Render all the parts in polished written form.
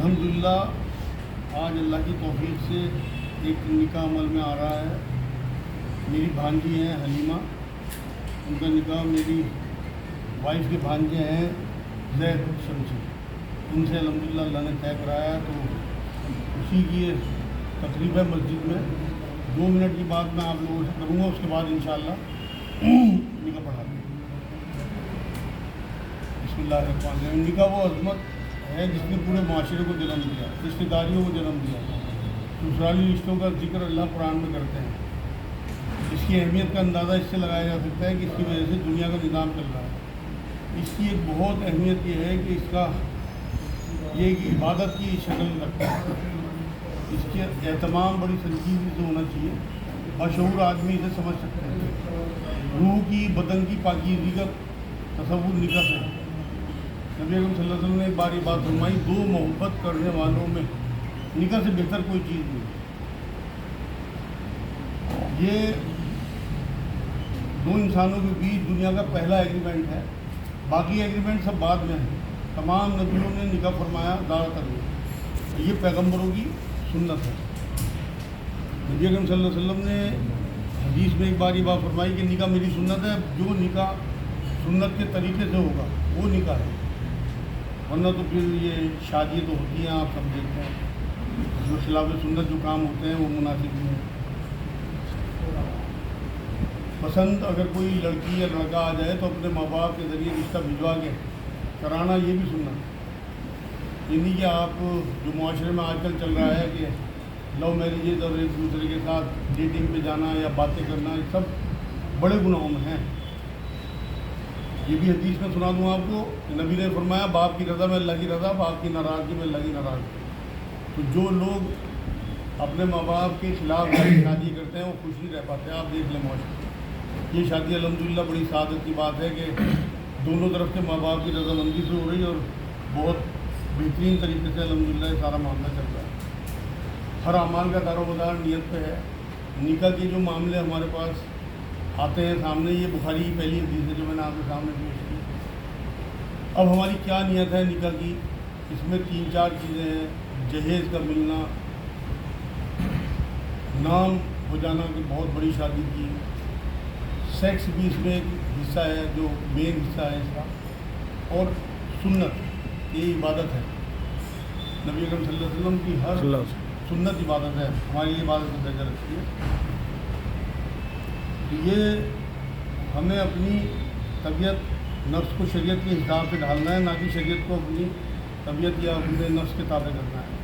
الحمدللہ آج اللہ کی توفیق سے ایک نکاح عمل میں آ رہا ہے۔ میری بھانجی ہیں حلیمہ، ان کا نکاح میری وائف کے بھانجے ہیں زید شمسی، ان سے الحمدللہ اللہ نے طے کرایا۔ تو اسی کی تقریب ہے مسجد میں، 2 منٹ کی بات میں آپ لوگوں سے کروں گا، اس کے بعد انشاءاللہ نکاح پڑھا دیں۔ بسم اللہ الرحمن الرحیم۔ نکاح وہ عظمت ہے جس نے پورے معاشرے کو جنم دیا، رشتہ داریوں کو جنم دیا۔ سسرالی رشتوں کا ذکر اللہ قرآن میں کرتے ہیں۔ اس کی اہمیت کا اندازہ اس سے لگایا جا سکتا ہے کہ اس کی وجہ سے دنیا کا نظام چل رہا ہے۔ اس کی ایک بہت اہمیت یہ ہے کہ اس کا یہ ایک عبادت کی شکل رکھتا ہے۔ اس کے اہتمام بڑی سنجیدگی سے ہونا چاہیے، بشعور آدمی اسے سمجھ سکتے ہیں۔ روح کی بدن کی پاکیزگی کا تصور نکاح سے ہے۔ نبی اکرم صلی اللہ علیہ وسلم نے ایک بار یہ بات فرمائی، 2 محبت کرنے والوں میں نکاح سے بہتر کوئی چیز نہیں۔ یہ 2 انسانوں کے بیچ دنیا کا پہلا ایگریمنٹ ہے، باقی ایگریمنٹ سب بعد میں ہیں۔ تمام نبیوں نے نکاح فرمایا زیادہ تر میں، یہ پیغمبروں کی سنت ہے۔ نبی اکرم صلی اللہ علیہ وسلم نے حدیث میں ایک بار یہ بات فرمائی کہ نکاح میری سنت ہے، جو نکاح سنت کے طریقے سے ہوگا وہ نکاح ہے، ورنہ تو پھر یہ شادی تو ہوتی ہیں، آپ سب دیکھتے ہیں، اس میں خلاف سنت جو کام ہوتے ہیں وہ مناسب نہیں ہیں۔ پسند اگر کوئی لڑکی یا لڑکا آ جائے تو اپنے ماں باپ کے ذریعے رشتہ بھجوا کے کرانا، یہ بھی سننا، یہ نہیں کہ آپ جو معاشرے میں آج کل چل رہا ہے کہ لو میریجز اور ایک دوسرے کے ساتھ ڈیٹنگ پہ جانا یا باتیں کرنا، یہ سب بڑے گناہوں میں ہیں۔ یہ بھی حدیث میں سنا دوں آپ کو، نبی نے فرمایا باپ کی رضا میں اللہ کی رضا، باپ کی ناراضگی میں اللہ کی ناراضگی۔ تو جو لوگ اپنے ماں باپ کے خلاف شادی کرتے ہیں وہ خوش نہیں رہ پاتے۔ آپ دیکھ لیں معاشرے، یہ شادی الحمدللہ بڑی سعادت کی بات ہے کہ دونوں طرف کے ماں باپ کی رضامندی سے ہو رہی ہے اور بہت بہترین طریقے سے الحمدللہ یہ سارا معاملہ چل رہا ہے۔ ہر اعمال کا دار و مدار نیت پہ ہے۔ نکاح کے جو معاملے ہمارے پاس آتے ہیں سامنے، یہ بخاری کی پہلی حدیث ہے جو میں نے آپ کے سامنے پیش کی۔ اب ہماری کیا نیت ہے نکاح کی؟ اس میں 3-4 چیزیں ہیں۔ جہیز کا ملنا، نام ہو جانا کہ بہت بڑی شادی کی، سیکس بھی اس میں ایک حصہ ہے جو مین حصہ ہے اس کا، اور سنت، یہ عبادت ہے۔ نبی اکرم صلی اللہ علیہ وسلم کی ہر سنت عبادت ہے، ہماری عبادت کا درجہ رکھتی ہے۔ یہ ہمیں اپنی طبیعت نفس کو شریعت کے حساب سے ڈھالنا ہے، نہ کہ شریعت کو اپنی طبیعت یا اپنے نفس کے تابع کرنا ہے۔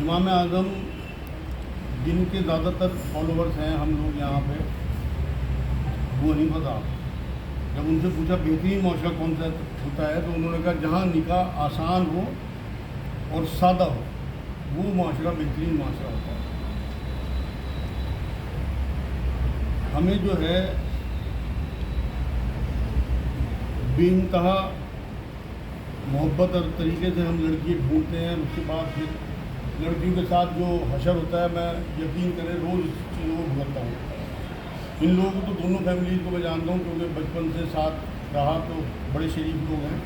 امام اعظم جن کے زیادہ تر فالوورز ہیں ہم لوگ یہاں پہ، ابو حنیفہ صاحب، جب ان سے پوچھا بہترین معاشرہ کون سا ہوتا ہے تو انہوں نے کہا جہاں نکاح آسان ہو اور سادہ ہو وہ معاشرہ بہترین معاشرہ ہوتا ہے۔ ہمیں جو ہے بے انتہا محبت اور طریقے سے ہم لڑکی ڈھونڈتے ہیں، اس کے بعد پھر لڑکیوں کے ساتھ جو حشر ہوتا ہے، میں یقین کریں روز اس چیزوں کو بھگتتا ہوں۔ ان لوگوں کو تو دونوں فیملیز کو میں جانتا ہوں کیونکہ بچپن سے ساتھ رہا، تو بڑے شریف لوگ ہیں،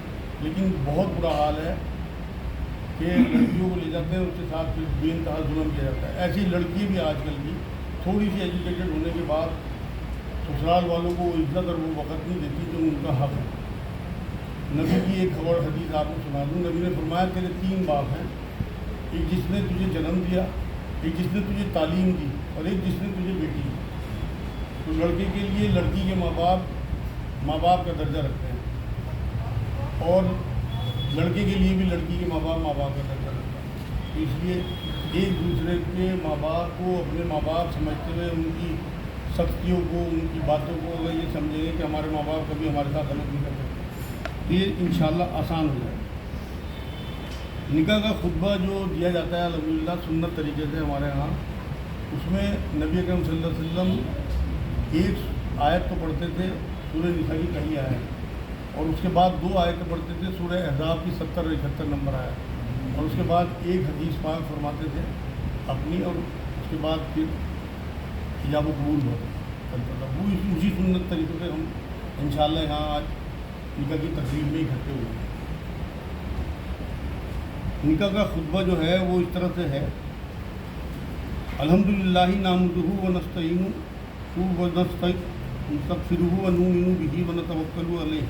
لیکن بہت برا حال ہے کہ لڑکیوں کو لے جاتے ہیں، اس کے ساتھ پھر بے انتہا ظلم کیا جاتا ہے۔ ایسی لڑکی بھی آج کل کی تھوڑی سی ایجوکیٹڈ ہونے کے بعد سسرال والوں کو عزت اور وہ وقت نہیں دیتی جو ان کا حق ہے۔ نبی کی ایک خبر حدیث آپ کو سنا دوں، نبی نے فرمایا تیرے 3 باپ ہیں، ایک جس نے تجھے جنم دیا، ایک جس نے تجھے تعلیم دی، اور ایک جس نے تجھے بیٹی دی۔ تو لڑکے کے لیے لڑکی کے ماں باپ کا درجہ رکھتے ہیں، اور لڑکے کے لیے بھی لڑکی کے ماں باپ کا درجہ رکھتے ہیں۔ تو اس لیے ایک دوسرے کے ماں باپ کو اپنے ماں باپ سمجھتے ہوئے ان کی سختیوں کو، ان کی باتوں کو اگر یہ سمجھیں گے کہ ہمارے ماں باپ کبھی ہمارے ساتھ غلط نہیں کر سکتے، یہ انشاءاللہ آسان ہو جائے۔ نکاح کا خطبہ جو دیا جاتا ہے الحمدللہ سنت طریقے سے ہمارے ہاں، اس میں نبی اکرم صلی اللہ علیہ وسلم ایک آیت تو پڑھتے تھے سورہ نساء کی پہلی آیت، اور اس کے بعد 2 آیتیں پڑھتے تھے سورہ احزاب کی 70 اور 71 نمبر آیت، اور اس کے بعد ایک حدیث پاک فرماتے تھے اپنی، اور اس کے بعد پھر حجاب و قبول چلتا تھا۔ وہ اسی سنت طریقے سے ہم انشاءاللہ یہاں آج نکاح کی تقریب میں اکٹھے ہوئے ہیں۔ نکاح کا خطبہ جو ہے وہ اس طرح سے ہے: الحمدللہ نحمدہ ونستعینہ ونستغفرہ ونؤمن بہ ونتوکل علیہ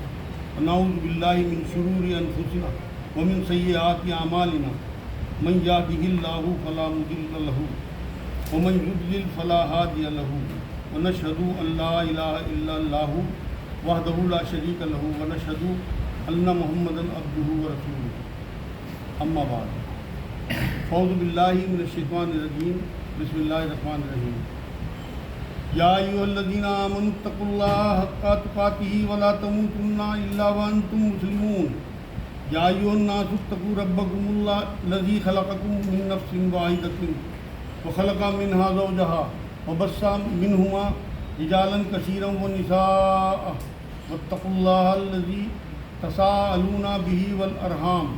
ونعوذ باللہ من شرور انفسنا ومن سیئات اعمالنا من یہدہ اللہ فلا مضل لہ ومن یضلل فلا ہادی لہ ونشہد ان لا الہ الا اللہ وحدہ لا شریک لہ ونشہد ان محمدا عبدہ ورسولہ اما بعد اعوذ باللہ من الشیطان الرجیم بسم اللہ الرحمن الرحیم یا ایھا الذین آمنوا اتقوا اللہ حق تقاتہ ولا تموتن الا وانتم مسلمون یا ایھا الناس اتقوا ربکم الذی خلقکم من نفس واحدۃ وخلق منها زوجها وبث منهما رجالا کثیرا ونساء واتقوا اللہ الذی تساءلون به والارحام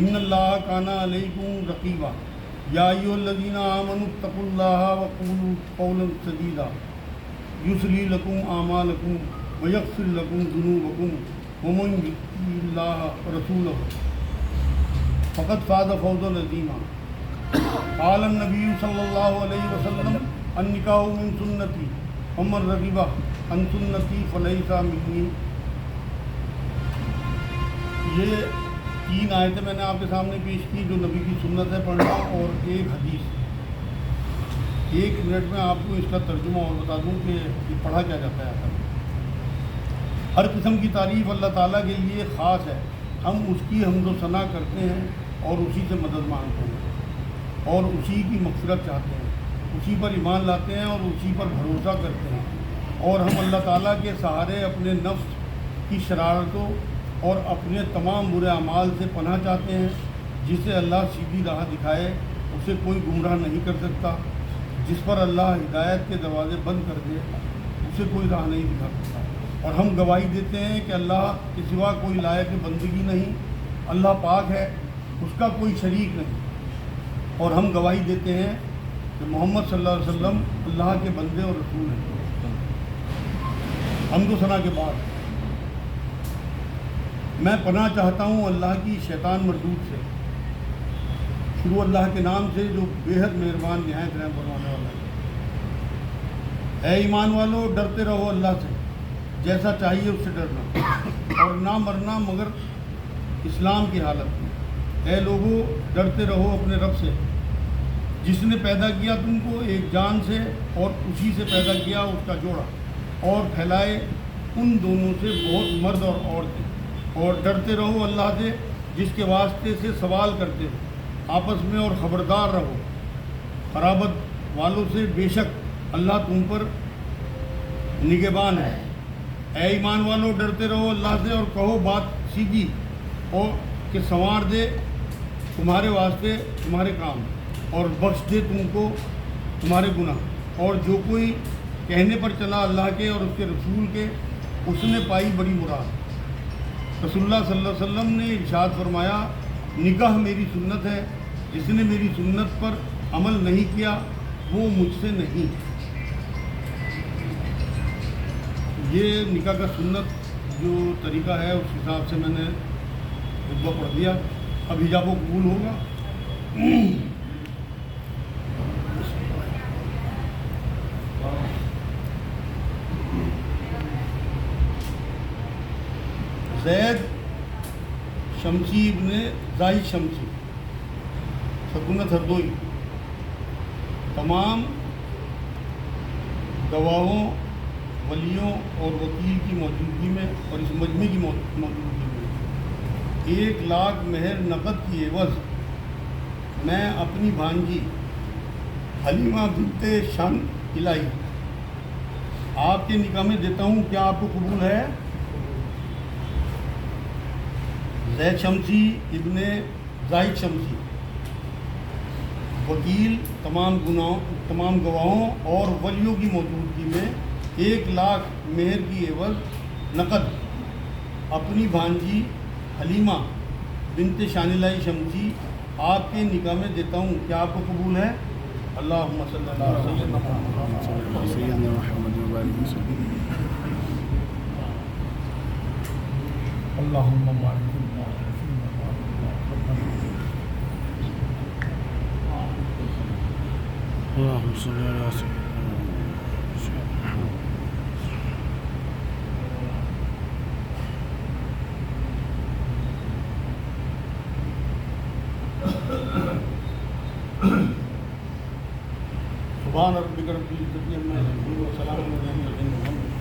ان اللہ کان علیکم رقیبا یا ایھا الذین آمنوا اتقوا اللہ وقولوا قولا سدیدا یصلح لکم اعمالکم ویغفر لکم ذنوبکم ومن یطع اللہ ورسولہ فقد فاز فوزا عظیما قال النبی صلی اللہ علیہ وسلم النکاح من سنتی ومن رغب عن سنتی فلیس منی. یہ 3 آیتیں میں نے آپ کے سامنے پیش کی جو نبی کی سنت ہے پڑھنا، اور ایک حدیث. 1 منٹ میں آپ کو اس کا ترجمہ اور بتا دوں کہ یہ پڑھا کیا جاتا ہے. ہر قسم کی تعریف اللہ تعالیٰ کے لیے خاص ہے. ہم اس کی حمد و ثنا کرتے ہیں اور اسی سے مدد مانگتے ہیں اور اسی کی مغفرت چاہتے ہیں، اسی پر ایمان لاتے ہیں اور اسی پر بھروسہ کرتے ہیں، اور ہم اللہ تعالیٰ کے سہارے اپنے نفس کی شرارتوں اور اپنے تمام برے اعمال سے پناہ چاہتے ہیں. جسے اللہ سیدھی راہ دکھائے اسے کوئی گمراہ نہیں کر سکتا، جس پر اللہ ہدایت کے دروازے بند کر دے اسے کوئی راہ نہیں دکھا سکتا. اور ہم گواہی دیتے ہیں کہ اللہ کے سوا کوئی لائق بندگی نہیں، اللہ پاک ہے، اس کا کوئی شریک نہیں. اور ہم گواہی دیتے ہیں کہ محمد صلی اللہ علیہ وسلم اللہ کے بندے اور رسول ہیں. حمد و ثنا کے بعد میں پناہ چاہتا ہوں اللہ کی شیطان مردود سے. شروع اللہ کے نام سے جو بے حد مہربان نہایت رحم فرمانے والا ہے. اے ایمان والو، ڈرتے رہو اللہ سے جیسا چاہیے اس سے ڈرنا، اور نہ مرنا مگر اسلام کی حالت میں. اے لوگوں، ڈرتے رہو اپنے رب سے جس نے پیدا کیا تم کو ایک جان سے اور اسی سے پیدا کیا اس کا جوڑا، اور پھیلائے ان دونوں سے بہت مرد اور عورتیں. اور ڈرتے رہو اللہ سے جس کے واسطے سے سوال کرتے ہو آپس میں، اور خبردار رہو قرابت والوں سے، بے شک اللہ تم پر نگہبان ہے. اے ایمان والو، ڈرتے رہو اللہ سے اور کہو بات سیدھی، اور کہ سنوار دے تمہارے واسطے تمہارے کام اور بخش دے تم کو تمہارے گناہ. اور جو کوئی کہنے پر چلا اللہ کے اور اس کے رسول کے، اس نے پائی بڑی مراد. رسول اللہ صلی اللہ علیہ وسلم نے ارشاد فرمایا، نکاح میری سنت ہے، جس نے میری سنت پر عمل نہیں کیا وہ مجھ سے نہیں. یہ نکاح کا سنت جو طریقہ ہے اس حساب سے میں نے خطبہ پڑھ دیا. اب حجاب و قبول ہوگا. زید شمسی ابن زاہد شمسی سکونت ہردوئی تمام گواہوں، ولیوں اور وکیل کی موجودگی میں اور اس مجمع کی موجودگی میں 1 لاکھ مہر نقد کی عوض میں اپنی بھانجی حلیمہ بنت شان الہی آپ کے نکاح میں دیتا ہوں. کیا آپ کو قبول ہے؟ زید شمسی ابن زاہد شمسی وکیل تمام گواہوں اور ولیوں کی موجودگی میں 1 لاکھ مہر کی عوض نقد اپنی بھانجی حلیمہ بنت شان الہی شمسی آپ کے نکاح میں دیتا ہوں. کیا آپ کو قبول ہے؟ اللہم صلی اللہ علیہ وسلم. اللہم بارک اللهم صل على سيدنا سبحان ربک رب العزت عما یصفون وسلام علی المرسلین